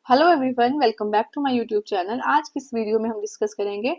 Hello everyone, welcome back to my YouTube channel. आज की इस वीडियो में हम डिस्कस करेंगे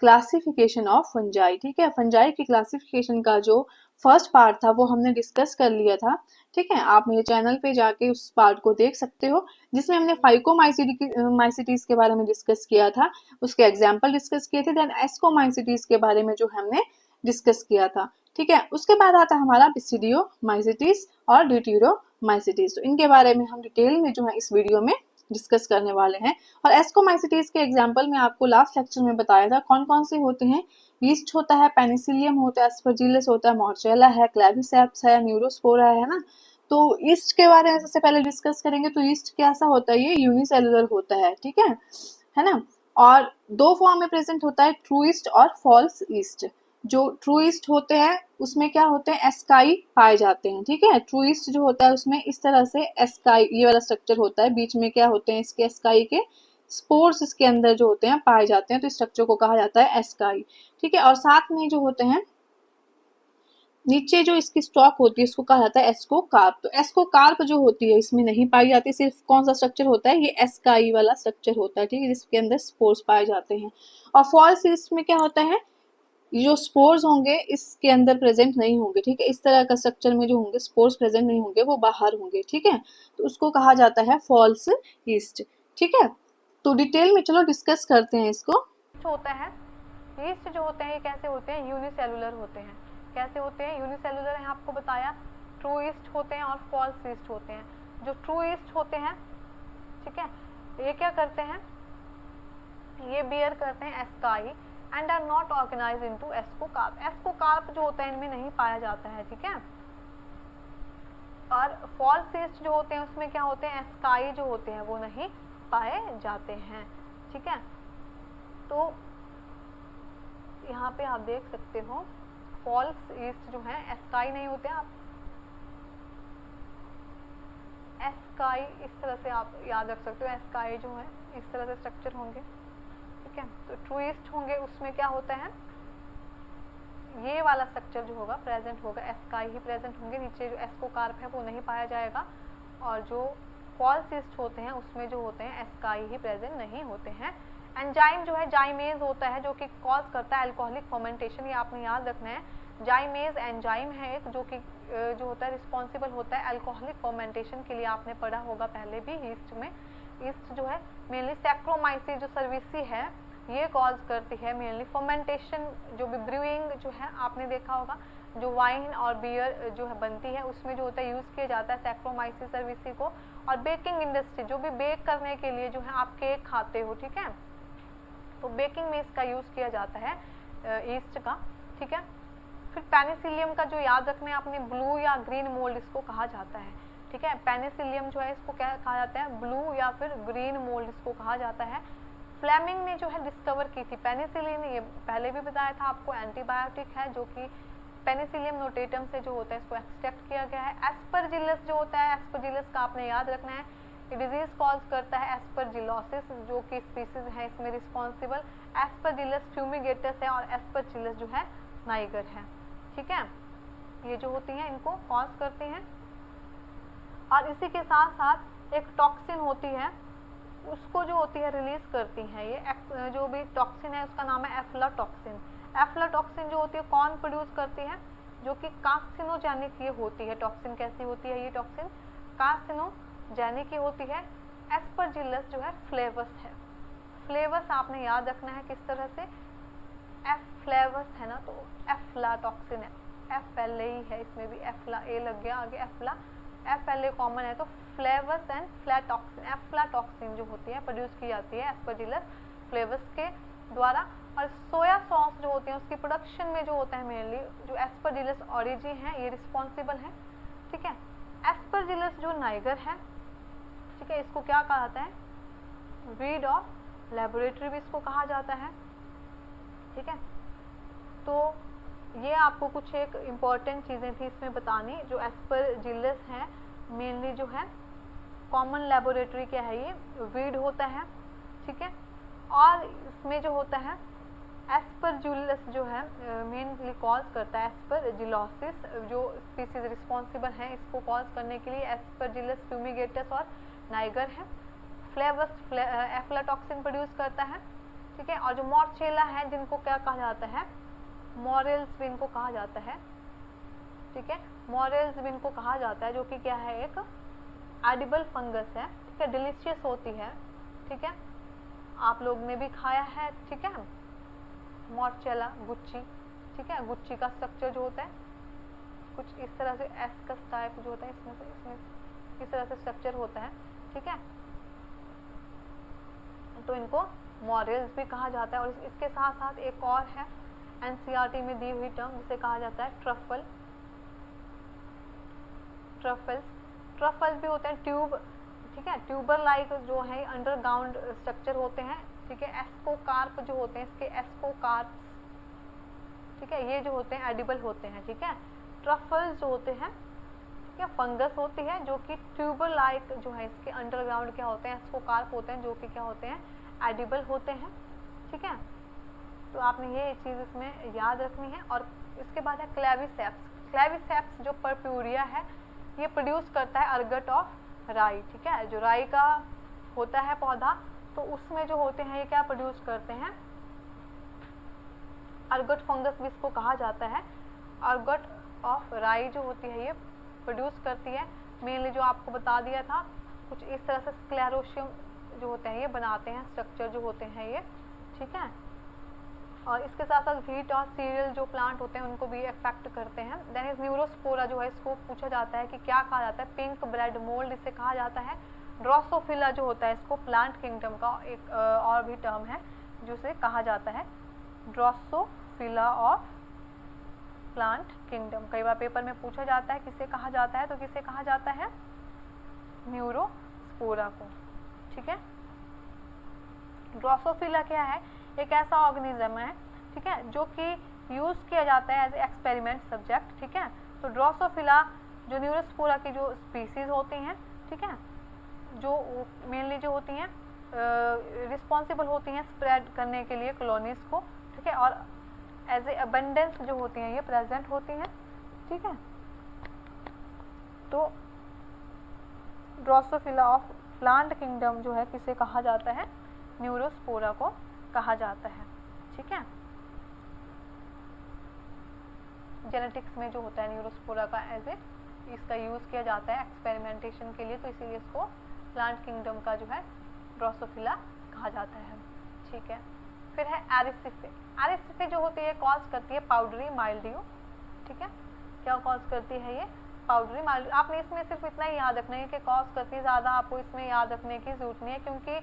क्लासिफिकेशन ऑफ फंजाई। ठीक है, फंजाई की क्लासिफिकेशन का जो फर्स्ट पार्ट था वो हमने डिस्कस कर लिया था। ठीक है, आप मेरे चैनल पे जाके उस पार्ट को देख सकते हो जिसमें हमने फाइकोमाइसिटीज के बारे में डिस्कस किया था, उसके एग्जाम्पल डिस्कस किए थे। देन एस्कोमाइसिटीज के बारे में जो हमने डिस्कस किया था। ठीक है, उसके बाद आता है हमारा बेसिडियोमाइसिटीज और ड्यूटेरोमाइसिटीज। तो इनके बारे में हम डिटेल में जो है इस वीडियो में डिस्कस करने वाले हैं। और एस्कोमाइसिटीज के एग्जाम्पल में आपको लास्ट लेक्चर में बताया था कौन कौन से होते हैं। यीस्ट होता है, पेनिसिलियम होता है, एस्परजिलस होता है, मॉर्चेला है, क्लेविसेप्स है, न्यूरोस्पोरा है ना। तो ईस्ट के बारे में सबसे पहले डिस्कस करेंगे। तो ईस्ट कैसा होता है, ये यूनिसेलुलर होता है। ठीक है ना। और दो फॉर्म में प्रेजेंट होता है, ट्रू ईस्ट और फॉल्स ईस्ट। जो ट्रू ईस्ट होते हैं उसमें क्या होते हैं, एस्काई पाए जाते हैं। ठीक है, ट्रू ईस्ट जो होता है उसमें इस तरह से एस्काई ये वाला स्ट्रक्चर होता है, बीच में क्या होते हैं इसके एस्काई के स्पोर्स इसके अंदर जो होते हैं पाए जाते हैं। तो इस स्ट्रक्चर को कहा जाता है एस्काई। ठीक है, और साथ में जो होते हैं नीचे जो इसकी स्टॉक होती है उसको कहा जाता है एस्कोकार्प। तो एस्कोकार्प जो होती है इसमें नहीं पाई जाती। सिर्फ कौन सा स्ट्रक्चर होता है, ये एस्काई वाला स्ट्रक्चर होता है। ठीक है, जिसके अंदर स्पोर्स पाए जाते हैं। और फॉल्स ईस्ट में क्या होता है, जो स्पोर्स होंगे इसके अंदर प्रेजेंट नहीं होंगे। ठीक है, इस तरह का स्ट्रक्चर में जो होंगे स्पोर्स प्रेजेंट नहीं होंगे, वो बाहर होंगे। ठीक है, तो उसको कहा जाता है फॉल्स ईस्ट। ठीक है, तो डिटेल में चलो डिस्कस करते हैं इसको। होता है यीस्ट जो होते हैं ये कैसे होते हैं, यूनिसेलुलर होते हैं। कैसे होते हैं, यूनिसेलुलर है आपको बताया। ट्रू ईस्ट होते हैं और फॉल्स ईस्ट होते हैं। जो ट्रू ईस्ट होते हैं, ठीक है, ये क्या करते हैं, ये बियर करते हैं asci and are not organize into ascocarp. Ascocarp जो होता है इनमें नहीं पाया जाता है। ठीक है, और फॉल्स ईस्ट जो होते हैं उसमें क्या होते हैं, एस्काई जो होते हैं वो नहीं पाए जाते हैं। ठीक है, तो यहाँ पे आप देख सकते हो फॉल्स ईस्ट जो है एस्काई नहीं होते। आप एस्काई इस तरह से आप याद रख सकते हो, एस्काई जो है इस तरह से स्ट्रक्चर होंगे। ठीक है, तो ट्रू ईस्ट होंगे उसमें क्या होता है, ये वाला स्ट्रक्चर जो होगा प्रेजेंट होगा, एस्काई ही प्रेजेंट होंगे। नीचे जो एस्कोकार्प है वो नहीं पाया जाएगा। और जो फॉल्स ईस्ट होते हैं उसमें जो होते हैं एस्काई ही प्रेजेंट नहीं होते हैं। एंजाइम जो है जाइमेज होता है जो कि कॉज करता है अल्कोहलिक फर्मेंटेशन, ये आपने याद रखना है। जाइमेज एंजाइम है एक जो कि जो होता है रिस्पॉन्सिबल होता है अल्कोहलिक फर्मेंटेशन के लिए। आपने पढ़ा होगा पहले भी ईस्ट में। ईस्ट जो है मेनली सैक्रोमाइसिस जो सर्विसी है ये कॉज करती है मेनली फर्मेंटेशन। जो भी ब्रूइंग जो है आपने देखा होगा, जो वाइन और बियर जो है बनती है उसमें जो होता है यूज किया जाता है सैक्रोमाइसिस सर्विसी को। और बेकिंग इंडस्ट्री जो भी बेक करने के लिए जो है आप केक खाते हो, ठीक है, तो बेकिंग में इसका यूज किया जाता है ईस्ट का। ठीक है, फिर पेनिसिलियम का जो याद रखना है आपने, ब्लू या ग्रीन मोल्ड इसको कहा जाता है। ठीक है, पेनिसिलियम जो है इसको क्या कहा जाता है, ब्लू या फिर ग्रीन मोल्ड इसको कहा जाता है। फ्लेमिंग ने जो है डिस्कवर की थी पेनिसिलिन, ये पहले भी बताया था आपको, एंटीबायोटिक है जो कि पेनिसिलियम नोटेटम से जो होता है इसको एक्सट्रैक्ट किया गया है। एस्परजिलस जो होता है, एस्परजिलस का आपने याद रखना है, ये डिजीज कॉज करता है एस्परजिलोसिस जो कि स्पीसीज है इसमें रिस्पॉन्सिबल। एस्परजिलस फ्यूमिगेटस है और एस्परजिलस जो है नाइगर है। ठीक है, ये जो होती हैं इनको कॉज करती हैं। और इसी के साथ साथ एक टॉक्सिन होती है उसको जो होती है रिलीज करती हैं। ये जो भी टॉक्सिन है उसका नाम है एफ्लाटॉक्सिन। एफ्लाटॉक्सिन जो होती है कौन प्रोड्यूस करती है, जो कि कार्सिनोजेनिक ये होती है। टॉक्सिन कैसी होती है, ये टॉक्सिन कार्सिनोजेनिक होती है। एस्परजिलस जो है फ्लेवस है। फ्लेवस आपने याद रखना है किस तरह से, एफ फ्लेवस है ना, तो एफ्लाटॉक्सिन है, एफ एल ए है, इसमें भी एफ्ला ए लग गया आगे, एफ्ला एफ एल ए कॉमन है, तो फ्लेवस एंड फ्लैटॉक्सिन, एफ्लाटॉक्सिन जो होती है प्रोड्यूस की जाती है एस्परजिलस फ्लेवस के द्वारा। और सोया सॉस जो होती है उसकी प्रोडक्शन में जो होता है मेनली जो एस्परजिलस ऑरिजिन है ये रिस्पॉन्सिबल है। ठीक है, एस्परजिलस जो नाइगर है, ठीक है, इसको क्या कहा जाता है, वीड ऑफ लेबोरेटरी भी इसको कहा जाता है। ठीक है, तो ये आपको कुछ एक इम्पॉर्टेंट चीज़ें थी इसमें बतानी। जो एस्परजिलस है मेनली जो है कॉमन लेबोरेटरी क्या है, ये वीड होता है। ठीक है, और इसमें जो होता है एस्परजिलस जो है मेनली कॉज करता है एस्परजिलोसिस, जो स्पीसीज रिस्पॉन्सिबल है इसको कॉज करने के लिए एस्परजिलस फ्यूमिगेटस और नाइगर है। फ्लेवस एफ्लाटॉक्सिन प्रोड्यूस करता है, ठीक है। और जो मॉर्चेला है जिनको क्या कहा जाता है, मॉरेल्स भी इनको कहा जाता है, ठीक है। मॉरेल्स भी इनको कहा जाता है, जो कि क्या है, एक एडिबल फंगस है, ठीक है, डिलीशियस होती है, ठीक है। आप लोग ने भी खाया है, ठीक है, मॉर्चेला, गुच्ची, ठीक है। गुच्ची का स्ट्रक्चर जो होता है कुछ इस तरह से एस्कस टाइप जो होता है, इसमें इस तरह से स्ट्रक्चर होता है, ठीक है। तो इनको मॉरेल्स भी कहा जाता है। और इसके साथ साथ एक और है एनसीईआरटी में दी हुई टर्म, जिसे कहा जाता है ट्रफल। ट्रफल्स भी होते हैं ट्यूब, ठीक है, ट्यूबर लाइक जो है अंडरग्राउंड स्ट्रक्चर होते हैं, ठीक है। एस्कोकार्प जो होते हैं, इसके एस्कोकार्प, ठीक है, ये जो होते हैं एडिबल होते हैं, ठीक है। ट्रफल्स जो होते हैं, ठीक है, फंगस होती है जो कि ट्यूबर लाइक जो है, इसके अंडरग्राउंड क्या होते हैं, एस्कोकार्प होते हैं, जो कि क्या होते हैं, एडिबल होते हैं, ठीक है। तो आपने ये चीज़ इसमें याद रखनी है। और इसके बाद है क्लेविसेप्स। क्लेविसेप्स जो परप्यूरिया है, ये प्रोड्यूस करता है अर्गट ऑफ राई, ठीक है। जो राई का होता है पौधा, तो उसमें जो होते हैं ये क्या प्रोड्यूस करते हैं, अर्गट फंगस भी इसको कहा जाता है। अर्गट ऑफ राई जो होती है ये प्रोड्यूस करती है, मेनली जो आपको बता दिया था, कुछ इस तरह से स्क्लेरोशियम जो होते हैं ये बनाते हैं, स्ट्रक्चर जो होते हैं ये, ठीक है। और इसके साथ साथ व्हीट और सीरियल जो प्लांट होते हैं उनको भी अफेक्ट करते हैं। देन इस न्यूरोस्पोरा जो है, इसको पूछा जाता है कि क्या कहा जाता है, पिंक ब्रेड मोल्ड इसे कहा जाता है। ड्रोसोफिला जो होता है, इसको प्लांट किंगडम का एक और भी टर्म है जिसे कहा जाता है ड्रोसोफिला ऑफ प्लांट किंगडम। कई बार पेपर में पूछा जाता है किसे कहा जाता है, तो किसे कहा जाता है, न्यूरोस्पोरा को, ठीक है। ड्रोसोफिला क्या है, एक ऐसा ऑर्गेनिज्म है, ठीक है, जो कि यूज किया जाता है एज एक्सपेरिमेंट सब्जेक्ट, ठीक है। तो ड्रोसोफिला जो न्यूरोस्पोरा की जो स्पीसीज होती हैं, ठीक है, जो मेनली जो होती हैं रिस्पॉन्सिबल होती हैं स्प्रेड करने के लिए कॉलोनीज को, ठीक है, और एज ए अबंडेंस जो होती हैं ये प्रेजेंट होती हैं, ठीक है। तो ड्रोसोफिला ऑफ प्लांट किंगडम जो है किसे कहा जाता है, न्यूरोस्पोरा को कहा जाता है, ठीक है। जेनेटिक्स में जो होता है न्यूरोस्पोरा का एज ए इसका यूज किया जाता है एक्सपेरिमेंटेशन के लिए, तो इसीलिए इसको प्लांट किंगडम का जो है ड्रोसोफिला कहा जाता है, ठीक है। फिर है एरिसिफे। एरिसिफे जो होती है कॉज करती है पाउडरी माइल्ड्यू, ठीक है। क्या कॉज करती है ये, पाउडरी माइल्ड्यू। आपने इसमें सिर्फ इतना ही याद रखना है कि कॉज करती है, ज़्यादा आपको इसमें याद रखने की जरूरत नहीं है, क्योंकि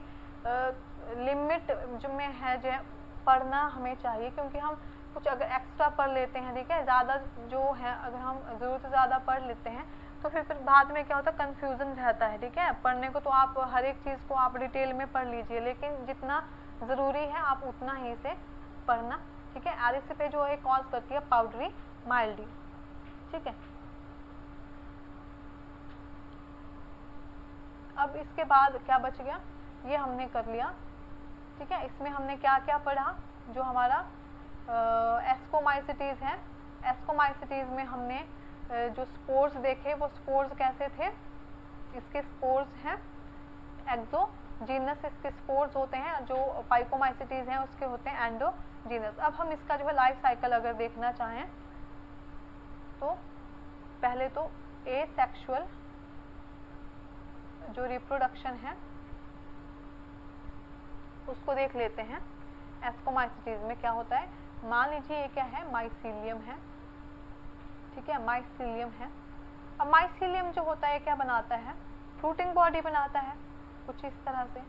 लिमिट जो में है जो पढ़ना हमें चाहिए, क्योंकि हम कुछ अगर एक्स्ट्रा पढ़ लेते हैं, ठीक है, ज़्यादा जो है अगर हम ज़रूरत से ज़्यादा पढ़ लेते हैं तो फिर बाद में क्या होता है, कन्फ्यूज़न रहता है, ठीक है। पढ़ने को तो आप हर एक चीज़ को आप डिटेल में पढ़ लीजिए, लेकिन जितना ज़रूरी है आप उतना ही से पढ़ना, ठीक है। एरिसिफे जो है कॉज करती है पाउडरी माइल्ड्यू, ठीक है। अब इसके बाद क्या बच गया, ये हमने कर लिया, ठीक है। इसमें हमने क्या क्या पढ़ा, जो हमारा एस्कोमाइसिटीज है, एस्कोमाइसिटीज में हमने जो स्पोर्स देखे, वो स्पोर्स कैसे थे, इसके स्पोर्स हैं एक्सोजीनस, इसके स्पोर्स होते हैं, जो पाइकोमाइसिटीज हैं उसके होते हैं एंडोजीनस। अब हम इसका जो है लाइफ साइकिल अगर देखना चाहें तो पहले तो एसेक्सुअल जो रिप्रोडक्शन है उसको देख लेते हैं। एस्कोमाइसिटीज में क्या होता है, मान लीजिए ये क्या है, माइसीलियम है, ठीक है, माइसीलियम है। अब माइसीलियम जो होता है क्या बनाता है, फ्रूटिंग बॉडी बनाता है कुछ इस तरह से,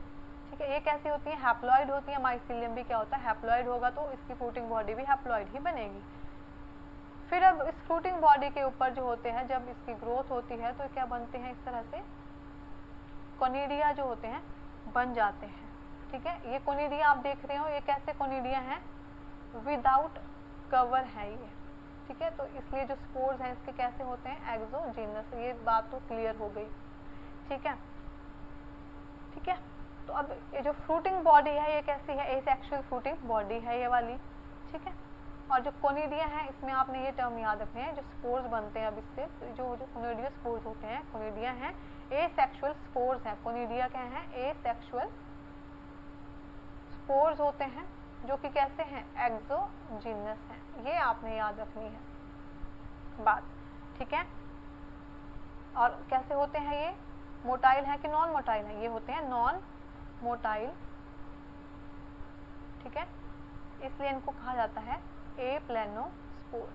ठीक है। ये कैसी होती है, हैप्लॉइड होती है। माइसीलियम भी क्या होता है, हैप्लॉइड होगा, तो इसकी फ्रूटिंग बॉडी भी हैप्लॉइड ही बनेगी। फिर अब इस फ्रूटिंग बॉडी के ऊपर जो होते हैं, जब इसकी ग्रोथ होती है तो क्या बनते हैं, इस तरह से कोनिडिया जो होते हैं बन जाते हैं, ठीक है। ये कोनिडिया आप देख रहे हो, ये कैसे कोनिडिया हैं, विदाउट कवर है ये, ठीक है। तो इसलिए जो स्पोर्स हैं इसके कैसे होते हैं, एक्सोजीनस। ये बात तो क्लियर हो गई, ठीक है, ठीक है। तो अब ये जो फ्रूटिंग बॉडी है ये कैसी है, एसेक्सुअल फ्रूटिंग बॉडी है ये वाली, ठीक है। और जो कोनिडिया है इसमें आपने ये टर्म याद रखने हैं, जो स्पोर्स बनते हैं अब इससे, जो कोनिडिया स्पोर्स होते हैं, कोनिडिया हैं, एसेक्सुअल स्पोर्स हैं, कोनिडिया क्या हैं, एसेक्सुअल स्पोर्स होते हैं जो कि कैसे हैं, एक्सोजीनस हैं। ये आपने याद रखनी है बात, ठीक है। और कैसे होते हैं ये, मोटाइल है कि नॉन मोटाइल है, ये होते हैं नॉन मोटाइल, ठीक है, इसलिए इनको कहा जाता है एप्लेनोस्पोर,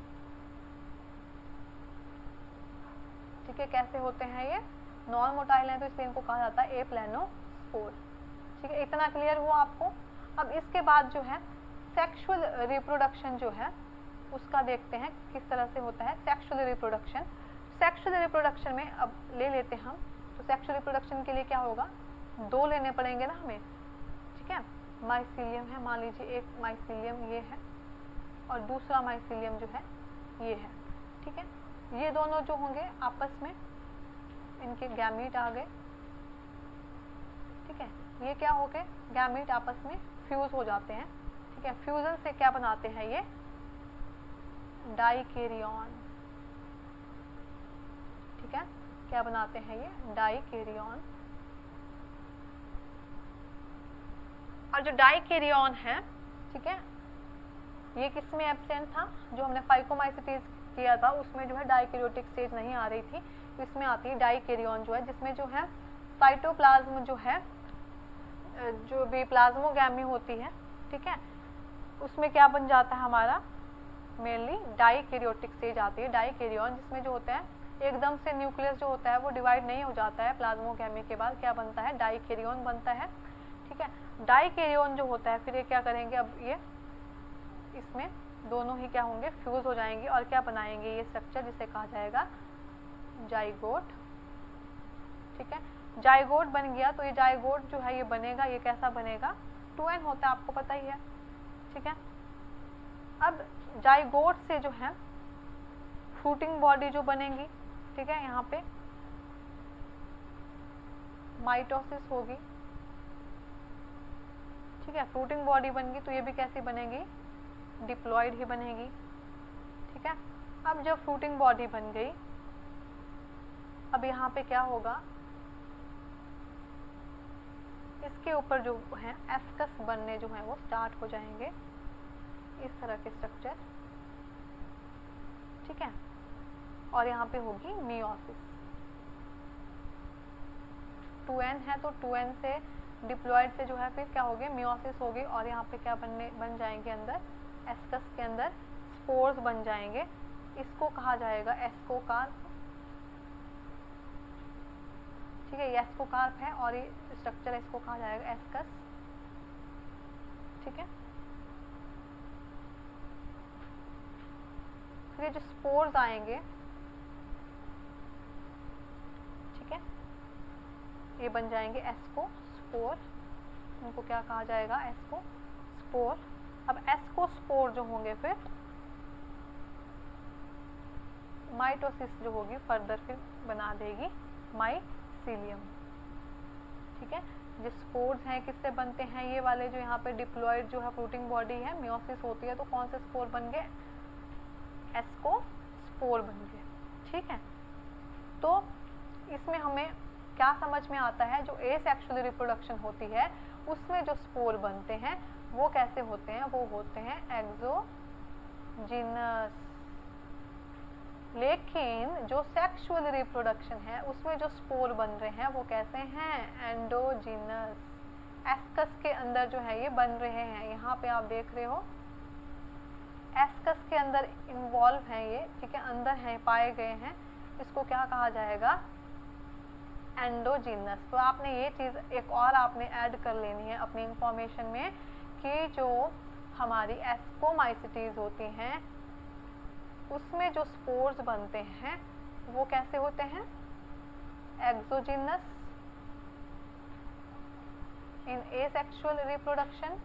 ठीक है। कैसे होते हैं ये, नॉन मोटाइल है तो इसलिए इनको कहा जाता है एप्लेनोस्पोर, ठीक है। इतना क्लियर हुआ आपको। अब इसके बाद जो है सेक्सुअल रिप्रोडक्शन जो है उसका देखते हैं किस तरह से होता है सेक्सुअल रिप्रोडक्शन। सेक्सुअल रिप्रोडक्शन में अब ले लेते हम, तो सेक्सुअल रिप्रोडक्शन के लिए क्या होगा, दो लेने पड़ेंगे ना हमें, ठीक है। माइसीलियम है, मान लीजिए एक माइसीलियम ये है और दूसरा माइसीलियम जो है ये है, ठीक है। ये दोनों जो होंगे आपस में इनके गैमीट आ गए, ठीक है। ये क्या हो गए, गैमीट आपस में फ्यूज हो जाते हैं, ठीक है। फ्यूजन से क्या बनाते हैं ये, डाइकैरियन, ठीक है। क्या बनाते हैं ये, डाइकैरियन। और जो डाइकैरियन है, ठीक है, ये किस में एब्सेंट था, जो हमने फाइकोमाइसिटीज किया था उसमें जो है डाइकैरियोटिक स्टेज नहीं आ रही थी, इसमें आती है डाइकैरियन जो है, जिसमें जो है साइटोप्लाज्म जो है, जो भी प्लाज्मोगैमी होती है, ठीक है, उसमें क्या बन जाता है हमारा, मेनली डाइकैरियोटिक स्टेज आती है, डाइकैरियन, जिसमें जो होता है एकदम से न्यूक्लियस जो होता है वो डिवाइड नहीं हो जाता है, प्लाज्मोगैमी के बाद क्या बनता है, डाइकैरियन बनता है, ठीक है। डाइकैरियन जो होता है फिर ये क्या करेंगे, अब ये इसमें दोनों ही क्या होंगे, फ्यूज हो जाएंगे और क्या बनाएंगे ये स्ट्रक्चर जिसे कहा जाएगा जाइगोट, ठीक है। जाइगोट बन गया तो ये जाइगोट जो है ये बनेगा, ये कैसा बनेगा, 2n होता है, आपको पता ही है, ठीक है। अब जाइगोट से जो है फ्रूटिंग बॉडी जो बनेगी, ठीक है, यहाँ पे माइटोसिस होगी, ठीक है, फ्रूटिंग बॉडी बन गई तो ये भी कैसी बनेगी, डिप्लॉयड ही बनेगी, ठीक है। अब जब फ्रूटिंग बॉडी बन गई, अब यहाँ पे क्या होगा, इसके ऊपर जो है एस्कस बनने जो है वो स्टार्ट हो जाएंगे, इस तरह के स्ट्रक्चर, ठीक है। और यहाँ पे होगी मियोसिस, 2n है तो 2n से डिप्लॉयड से जो है फिर क्या होगी, मियोसिस होगी, और यहाँ पे क्या बन जाएंगे, अंदर एस्कस के अंदर स्पोर्स बन जाएंगे, इसको कहा जाएगा एस्कोकार्प, ठीक है, ये एस्कोकार्प है और ये स्ट्रक्चर इसको कहा जाएगा एस्कस, ठीक है। फिर ये जो स्पोर्स आएंगे, ठीक है, ये बन जाएंगे एस्कोस्पोर, इनको क्या कहा जाएगा, एस्कोस्पोर। अब एस्कोस्पोर जो होंगे फिर माइटोसिस जो होगी फर्दर फिर बना देगी माइसीलियम, ठीक है। जो स्पोर्स हैं किससे बनते हैं, ये वाले जो यहाँ पे डिप्लॉयड जो है फ्रूटिंग बॉडी है, मियोसिस होती है तो कौन से स्पोर बन गए, एस्कोस्पोर बन गए, ठीक है। तो इसमें हमें क्या समझ में आता है, जो एसेक्सुअल रिप्रोडक्शन होती है उसमें जो स्पोर बनते हैं वो कैसे होते हैं, वो होते हैं एक्सोजीनस। लेकिन जो सेक्सुअल रिप्रोडक्शन है उसमें जो स्पोर बन रहे हैं वो कैसे हैं, एंडोजीनस। एस्कस के अंदर जो है ये बन रहे हैं, यहाँ पे आप देख रहे हो एस्कस के अंदर इन्वॉल्व हैं ये, ठीक है, अंदर हैं, पाए गए हैं, इसको क्या कहा जाएगा, एंडोजीनस। तो आपने ये चीज़ एक और आपने ऐड कर लेनी है अपनी इंफॉर्मेशन में कि जो हमारी एस्कोमाइसिटीज होती हैं उसमें जो स्पोर्स बनते हैं वो कैसे होते हैं, एक्सोजीनस इन एसेक्सुअल रिप्रोडक्शन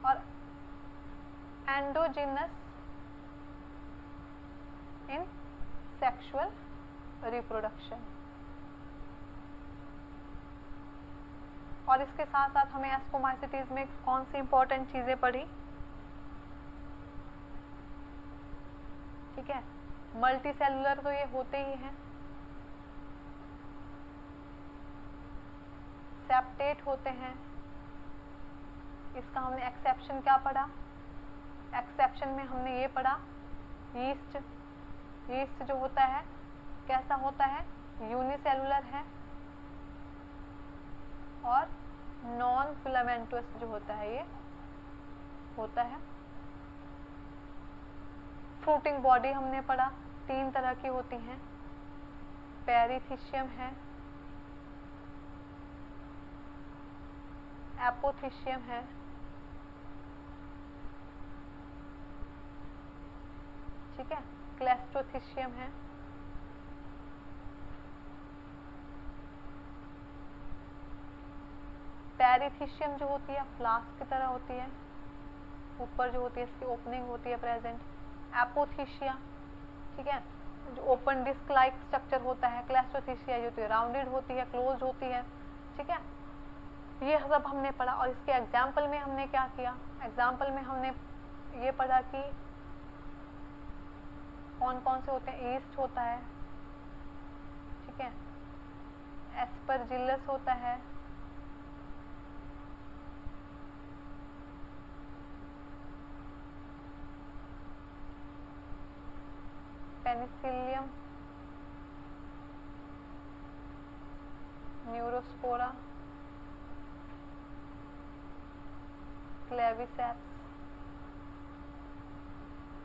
और एंडोजीनस इन सेक्सुअल रिप्रोडक्शन। और इसके साथ साथ हमें एस्कोमाइसिटीज में कौन सी इंपॉर्टेंट चीजें पढ़ी, ठीक है, मल्टी सेलुलर तो ये होते ही हैं, सेप्टेट होते हैं। इसका हमने एक्सेप्शन क्या पढ़ा, एक्सेप्शन में हमने ये पढ़ा यीस्ट, यीस्ट जो होता है कैसा होता है, यूनिसेलुलर है और नॉन फिलामेंटस जो होता है ये होता है। फ्रूटिंग बॉडी हमने पढ़ा 3 तरह की होती हैं, पेरिथिशियम है, एपोथिशियम है, ठीक है, क्लेस्ट्रोथिशियम है। पेरिथिशियम जो होती है फ्लास्क की तरह होती है, ऊपर जो होती है इसकी ओपनिंग होती है प्रेजेंट। एपोथिशिया, ठीक है, जो ओपन डिस्क लाइक स्ट्रक्चर होता है। क्लेस्ट्रोथिशिया जो होती है राउंडेड होती है, क्लोज्ड होती है, ठीक है। ये सब हमने पढ़ा और इसके एग्जाम्पल में हमने क्या किया, एग्जाम्पल में हमने ये पढ़ा कि कौन कौन से होते हैं, ईस्ट होता है, ठीक है, एस्परजिलस होता है, पेनिसिलियम, न्यूरोस्पोरा, क्लेविसेप्स,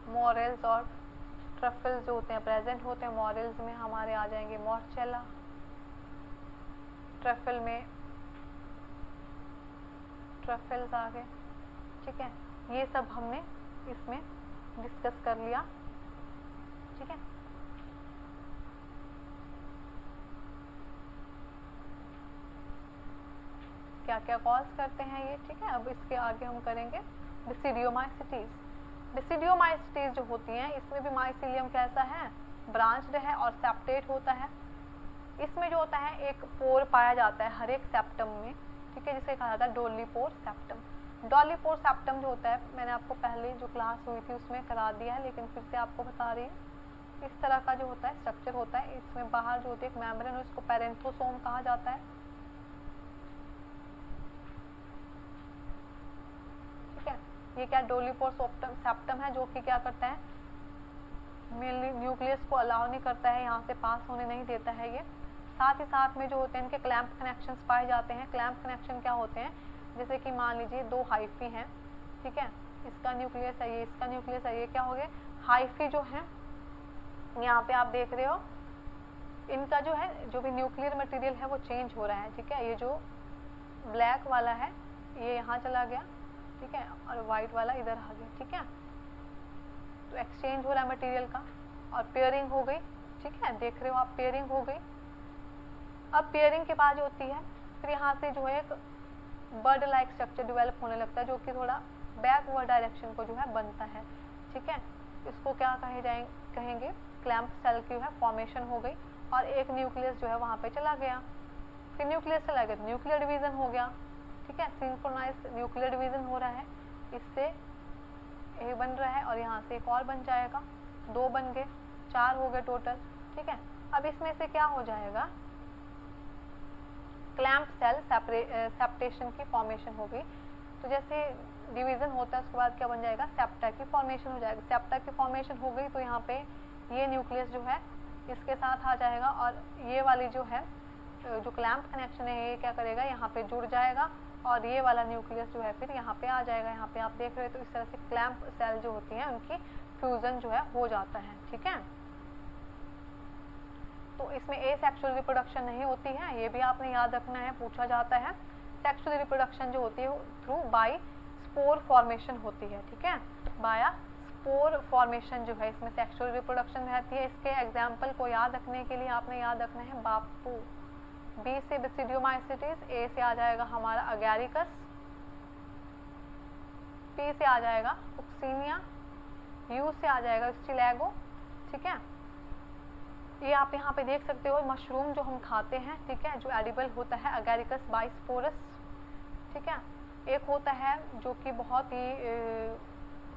मॉरेल्स और ट्रफल्स जो होते हैं प्रेजेंट होते हैं। मॉरेल्स में हमारे आ जाएंगे मॉर्चेला, ट्रफल में ट्रफल्स आ गए, ठीक है। ये सब हमने इसमें डिस्कस कर लिया, ठीक है। क्या क्या कॉज करते हैं ये, ठीक है। अब इसके आगे हम करेंगे बेसिडियोमाइसिटीज। बेसिडियोमाइसिटीज जो होती हैं इसमें भी माइसिलियम कैसा है, ब्रांच्ड है और सेप्टेट होता है। इसमें जो होता है एक पोर पाया जाता है हर एक सेप्टम में, ठीक है, जिसे कहा जाता है डोलीपोर सेप्टम। डोलीपोर सेप्टम जो होता है मैंने आपको पहले जो क्लास हुई थी उसमें करा दिया है, लेकिन फिर से आपको बता रही हूँ। इस तरह का जो होता है स्ट्रक्चर होता है, इसमें बाहर जो होती है एक मेम्ब्रेन, उसको पेरेंथोसोम कहा जाता है, ठीक है। ये क्या डोलीपोर सेप्टम है जो कि क्या करता है, मेनली न्यूक्लियस को अलाउ नहीं करता है, यहाँ से पास होने नहीं देता है ये। साथ ही साथ में जो होते हैं इनके क्लैंप कनेक्शंस पाए जाते हैं। क्लैंप कनेक्शन क्या होते हैं, जैसे कि मान लीजिए 2 हाइफी हैं, ठीक है, इसका न्यूक्लियस है ये, इसका न्यूक्लियस है ये, क्या हो गए हाइफी जो है। यहाँ पे आप देख रहे हो इनका जो है जो भी न्यूक्लियर मटेरियल है वो चेंज हो रहा है, ठीक है। ये जो ब्लैक वाला है ये यहाँ चला गया, ठीक है, और व्हाइट वाला इधर आ गया, ठीक है। तो एक्सचेंज हो रहा है मटेरियल का और पेयरिंग हो गई, ठीक है, देख रहे हो आप पेयरिंग हो गई। अब पेयरिंग के बाद होती है फिर यहाँ से जो है एक बर्ड लाइक स्ट्रक्चर डेवलप होने लगता है जो कि थोड़ा बैकवर्ड डायरेक्शन को जो है बनता है, ठीक है। इसको क्या कहेंगे क्लैंप सेल की जो है फॉर्मेशन हो गई और एक न्यूक्लियस जो है वहाँ पे चला गया। फिर न्यूक्लियस चला गया तो न्यूक्लियर डिवीजन हो गया, ठीक है, सिंक्रोनाइज न्यूक्लियर डिवीजन हो रहा है, इससे ए बन रहा है और यहाँ से एक और बन जाएगा, 2 बन गए, 4 हो गए टोटल, ठीक है। अब इसमें से क्या हो जाएगा, क्लैंप सेल सेप्टेशन की फॉर्मेशन हो गई। तो जैसे डिवीजन होता है उसके बाद क्या बन जाएगा, सेप्टा की फॉर्मेशन हो जाएगा। सेप्टा की फॉर्मेशन हो गई तो यहाँ पे ये न्यूक्लियस जो है इसके साथ आ जाएगा और ये वाली जो है जो क्लैंप कनेक्शन है ये क्या करेगा, यहाँ पे जुड़ जाएगा और ये वाला न्यूक्लियस जो है फिर यहाँ पे आ जाएगा। यहाँ पे आप देख रहे हो तो इस तरह से क्लैंप सेल जो होती हैं उनकी फ्यूजन जो है हो जाता है, ठीक है। तो इसमें एसेक्सुअल रिप्रोडक्शन नहीं होती है, ये भी आपने याद रखना है, पूछा जाता है। सेक्सुअल रिप्रोडक्शन जो होती है थ्रू बाय स्पोर फॉर्मेशन होती है, ठीक है, बाय स्पोर फॉर्मेशन जो है इसमें सेक्सुअल रिप्रोडक्शन रहती है। इसके एग्जाम्पल को याद रखने के लिए आपने याद रखना है बापू। बी से बेसिडियोमाइसिटीज, ए से आ जाएगा हमारा अगैरिकस, पी से आ जाएगा पुक्सिनिया, यू से आ जाएगा स्टिलैगो, ठीक है। ये आप यहाँ पे देख सकते हो मशरूम जो हम खाते हैं, ठीक है, जो एडिबल होता है अगैरिकस बाइस्पोरस, ठीक है। एक होता है जो कि बहुत ही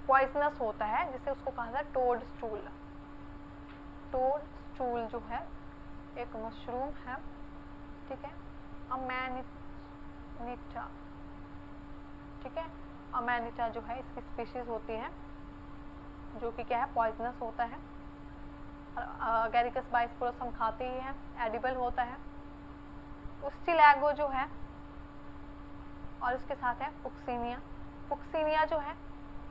पॉइजनस होता है जिसे उसको कहा जाता है टोड स्टूल। टोड स्टूल जो है एक मशरूम है, ठीक है, अमेनिटा, ठीक है। अमेनिटा जो है इसकी स्पीशीज होती है जो कि क्या है, पॉइजनस होता है। अगेरिकस बाइस्पोरस हम खाते ही हैं, एडिबल होता है। उस्टिलैगो जो है, और इसके साथ है पुक्सिनिया। पुक्सिनिया जो है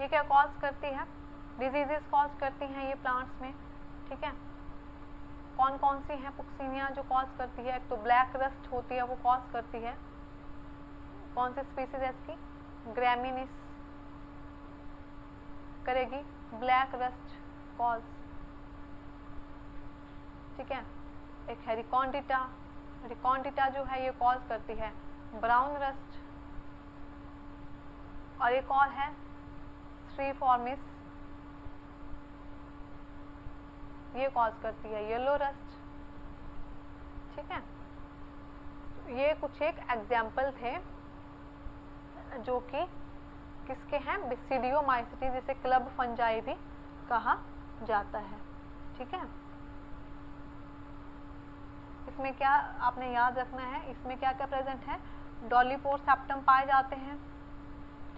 ये क्या कॉज करती है, डिजीजेस कॉज करती हैं ये प्लांट्स में, ठीक है। कौन कौन सी हैं पुक्सिनिया जो कॉज करती है, एक तो ब्लैक रस्ट होती है वो कॉज करती है। कौन सी स्पीसीज है इसकी, ग्रैमिनिस करेगी ब्लैक रस्ट कॉज, ठीक है। एक है रिकॉन्डिटा, रिकॉन्डिटा जो है ये कॉज करती है ब्राउन रस्ट। और एक और है स्ट्रीफॉर्मिस, ये कॉज करती है येलो रस्ट, ठीक है। ये कुछ एक एग्जाम्पल थे जो कि किसके हैं, बेसिडियोमाइसीटी, जिसे क्लब फंजाई भी कहा जाता है, ठीक है। इसमें क्या आपने याद रखना है, इसमें क्या क्या प्रेजेंट है, डॉलीपोर सेप्टम पाए जाते हैं,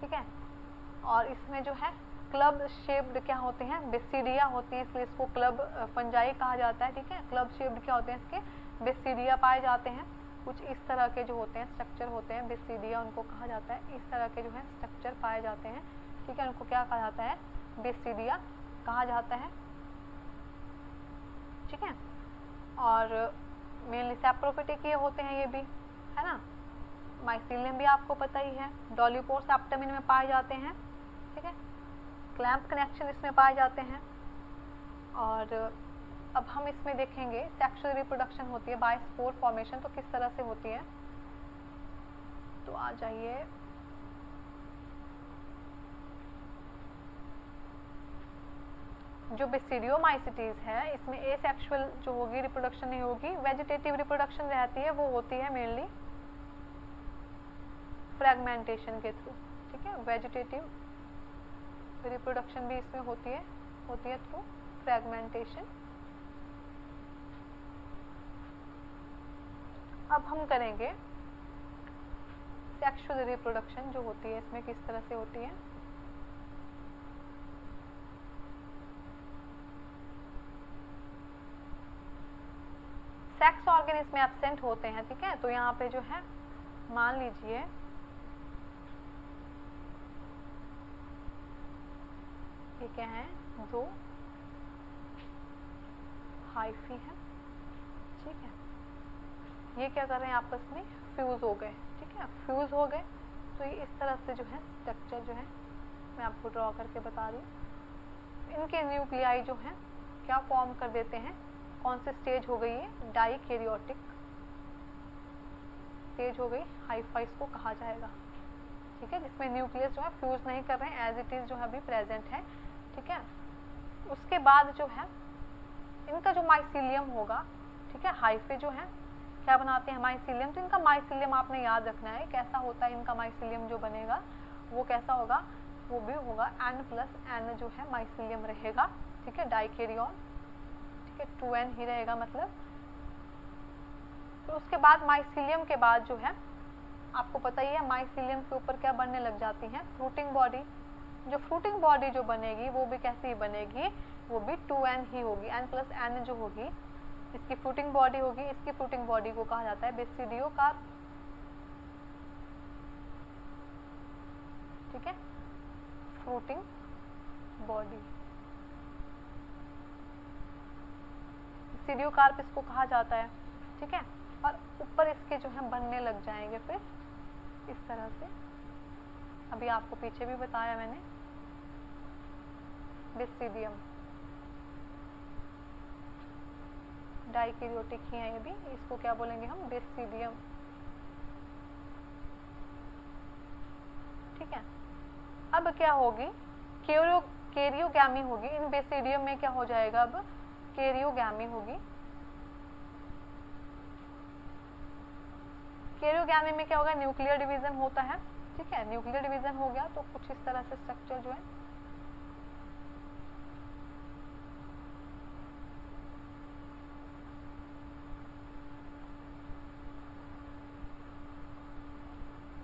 ठीक है। और इसमें जो है क्लब शेप्ड क्या होते हैं, बेसिडिया होती है, इसलिए इसको क्लब फंजाई कहा जाता है, ठीक है। क्लब शेप्ड क्या होते हैं इसके, बेसिडिया पाए जाते हैं। कुछ इस तरह के जो होते हैं स्ट्रक्चर होते हैं बेसिडिया, उनको कहा जाता है। इस तरह के जो है स्ट्रक्चर पाए जाते हैं, ठीक है, उनको क्या कहा जाता है, बेसिडिया कहा जाता है, ठीक है। और मेनली सैप्रोफिटिक ये होते हैं, ये भी है ना। माइसीलियम भी आपको पता ही है, डॉलीपोर सेप्टम इनमें पाए जाते हैं, ठीक है। क्लैंप कनेक्शन इसमें पाए जाते हैं। और अब हम इसमें देखेंगे सेक्सुअल रिप्रोडक्शन होती है बाय स्पोर फॉर्मेशन, तो किस तरह से होती है। तो आ जाइए, जो बेसिडियोमाइसीटीज है इसमें एसेक्सुअल जो होगी रिप्रोडक्शन नहीं होगी, वेजिटेटिव रिप्रोडक्शन रहती है, वो होती है मेनली फ्रैगमेंटेशन के थ्रू, ठीक है। वेजिटेटिव रिप्रोडक्शन भी इसमें होती है थ्रू फ्रैगमेंटेशन। अब हम करेंगे सेक्सुअल रिप्रोडक्शन जो होती है इसमें किस तरह से होती है। सेक्स ऑर्गन इसमें एब्सेंट होते हैं, ठीक है। तो यहाँ पे जो है मान लीजिए ये क्या है, दो हाइफी है, ठीक है। ये क्या कर रहे हैं, आपस में फ्यूज हो गए, ठीक है, फ्यूज हो गए। तो ये इस तरह से जो है स्ट्रक्चर जो है मैं आपको ड्रॉ करके बता रही हूँ। इनके न्यूक्लियाई जो है क्या फॉर्म कर देते हैं, कौन सी स्टेज हो गई है, डाइकैरियोटिक स्टेज हो गई, हाइफा इसको कहा जाएगा, ठीक है। जिसमें न्यूक्लियस जो है फ्यूज नहीं कर रहे हैं, एज इट इज जो है अभी प्रेजेंट है, ठीक है। उसके बाद जो है इनका जो माइसीलियम होगा, ठीक है, हाइफे जो है क्या बनाते हैं, माइसीलियम। तो इनका माइसीलियम आपने याद रखना है कैसा होता है, इनका माइसीलियम जो बनेगा वो कैसा होगा, वो भी होगा N+N जो है माइसीलियम रहेगा, ठीक है, डाइकैरियन, ठीक है, 2N ही रहेगा मतलब। फिर उसके बाद माइसीलियम के बाद जो है आपको पता ही है माइसीलियम के ऊपर क्या बनने लग जाती है, फ्रूटिंग बॉडी। जो फ्रूटिंग बॉडी जो बनेगी वो भी कैसी बनेगी, वो भी 2N ही होगी, N+N जो होगी इसकी फ्रूटिंग बॉडी होगी। इसकी फ्रूटिंग बॉडी को कहा जाता है बेसिडियोकार्प, ठीक है, फ्रूटिंग बॉडी बेसिडियोकार्प इसको कहा जाता है, ठीक है। और ऊपर इसके जो है बनने लग जाएंगे फिर इस तरह से, अभी आपको पीछे भी बताया मैंने, बेसिडियम डाइकैरियोटिक ही है ये भी, इसको क्या बोलेंगे हम, बेसिडियम, ठीक है। अब क्या होगी, कैरियोगैमी होगी। इन बेसिडियम में क्या हो जाएगा, अब कैरियोगैमी होगी। कैरियोगैमी में क्या होगा, न्यूक्लियर डिवीजन होता है, ठीक है। न्यूक्लियर डिवीजन हो गया तो कुछ इस तरह से स्ट्रक्चर जो है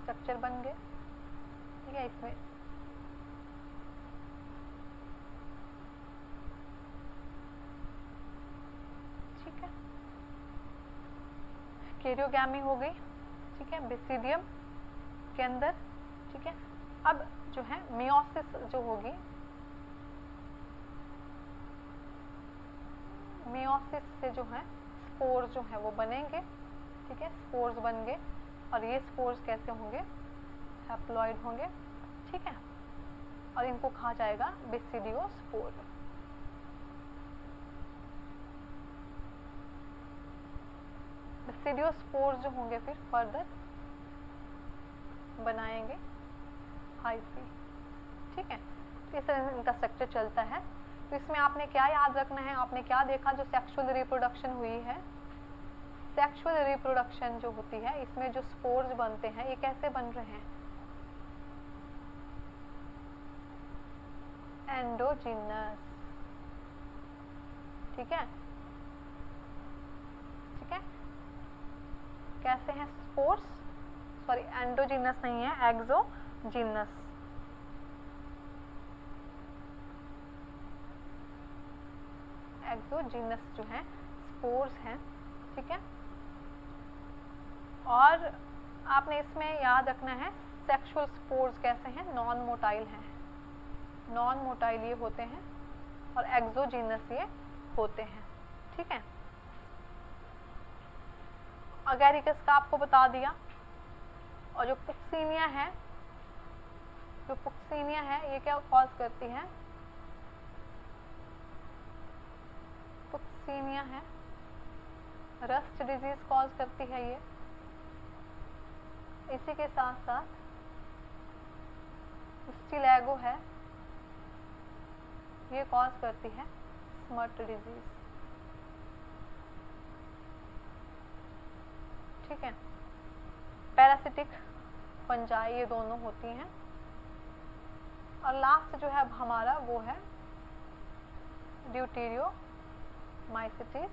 स्ट्रक्चर बन गए, ठीक है। इसमें ठीक है, कैरियोगैमी हो गई, ठीक है, बेसिडियम के अंदर, ठीक है। अब जो है मियोसिस जो होगी, मियोसिस से जो है स्पोर्स जो है वो बनेंगे, ठीक है, स्पोर्स बन गए। और ये स्पोर्स कैसे होंगे, हैप्लॉइड होंगे, ठीक है, और इनको कहा जाएगा बेसिडियोस्पोर। बेसिडियोस्पोर जो होंगे फिर फर्दर बनाएंगे हाइफी, ठीक है। तो इस तरह इनका स्ट्रक्चर चलता है। तो इसमें आपने क्या याद रखना है, आपने क्या देखा, जो सेक्सुअल रिप्रोडक्शन हुई है, सेक्सुअल रिप्रोडक्शन जो होती है इसमें जो स्पोर्स बनते हैं ये कैसे बन रहे हैं, एंडोजीनस, ठीक है, ठीक है। कैसे हैं स्पोर्स, सॉरी एंडोजीनस नहीं है, एक्सोजीनस, एक्सोजीनस जो है स्पोर्स हैं, ठीक है। और आपने इसमें याद रखना है सेक्सुअल स्पोर्स कैसे हैं, नॉन मोटाइल हैं, नॉन मोटाइल ये होते हैं, और एक्सोजीनस ये होते हैं, ठीक है। अगैरिकस का आपको बता दिया। और जो पुक्सिनिया है, जो पुक्सिनिया है ये क्या कॉज करती है, पुक्सिनिया है रस्ट डिजीज कॉज करती है ये। इसी के साथ साथ स्टिलैगो है, ये कॉज करती है स्मट डिजीज, ठीक है। पैरासिटिक फंजाई ये दोनों होती हैं। और लास्ट जो है अब हमारा वो है ड्यूटेरियोमाइसिटीज।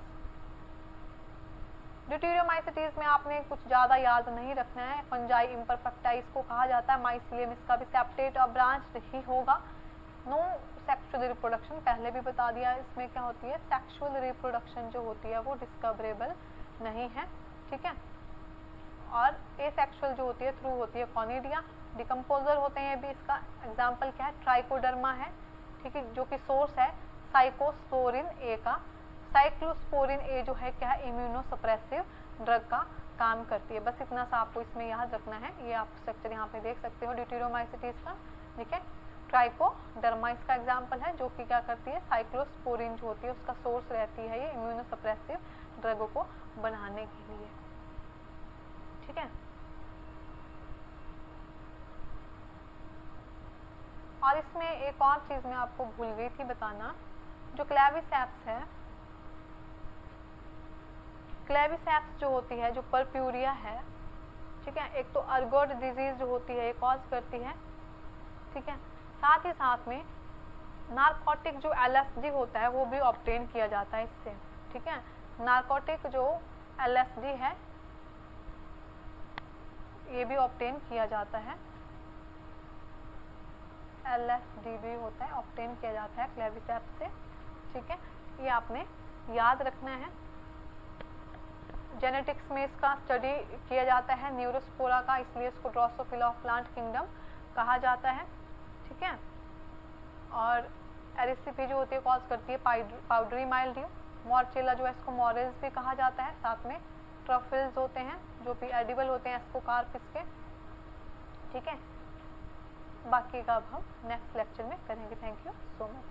ड्यूटेरियोमाइसिटीज में आपने कुछ ज़्यादा याद नहीं रखना है, फंजाई इम्परफेक्टा इसको कहा जाता है, माइसिलियम इसका भी सेप्टेट और ब्रांच ही होगा। नो सेक्सुअल रिप्रोडक्शन पहले भी बता दिया, इसमें क्या होती है सेक्सुअल रिप्रोडक्शन जो होती है वो डिस्कवरेबल नहीं है, ठीक है। और एसेक्सुअल जो होती है थ्रू होती है कॉनिडिया। डिकम्पोजर होते हैं, भी इसका एग्जाम्पल क्या है, ट्राइकोडर्मा है, ठीक है, जो कि सोर्स है साइकोस्पोरिन ए का। साइक्लोस्पोरिन ए जो है क्या है, इम्यूनोसप्रेसिव ड्रग का काम करती है। बस इतना सा आपको इसमें याद रखना है। ये आप स्ट्रक्चर यहाँ पे देख सकते हो ड्यूटेरियोमाइसिटीज का, ठीक है। ट्राइकोडर्मा इसका एग्जाम्पल है, जो कि क्या करती है, साइक्लोस्पोरिन जो होती है उसका सोर्स रहती है ये इम्यूनोसप्रेसिव ड्रगों को बनाने के लिए, ठीक है। और इसमें एक और चीज मैं आपको भूल गई थी बताना, जो क्लेविसेप्स है, क्लेविसेप्स जो होती है, जो परप्यूरिया है, ठीक है, एक तो अर्गोट डिजीज जो होती है ये कॉज करती है, ठीक है। साथ ही साथ में नारकोटिक जो LSD होता है वो भी ऑब्टेन किया जाता है इससे, ठीक है। नारकोटिक जो LSD है ये भी ऑब्टेन किया जाता है, LSD भी होता है, ऑब्टेन किया जाता है क्लेविसेप्स से, ठीक है। ये आपने याद रखना है। जेनेटिक्स में इसका स्टडी किया जाता है न्यूरोस्पोरा का, इसलिए इसको ड्रोसोफिला ऑफ प्लांट किंगडम कहा जाता है, ठीक है। और एरिसिपी जो होती है कॉज करती है पाउडरी माइल्ड्यू। मॉर्चेला जो है इसको मॉरेल्स भी कहा जाता है। साथ में ट्रफल्स होते हैं जो भी एडिबल होते हैं एस्कोकार्पिस के, ठीक है। बाकी का अब हम नेक्स्ट लेक्चर में करेंगे। Thank you so much.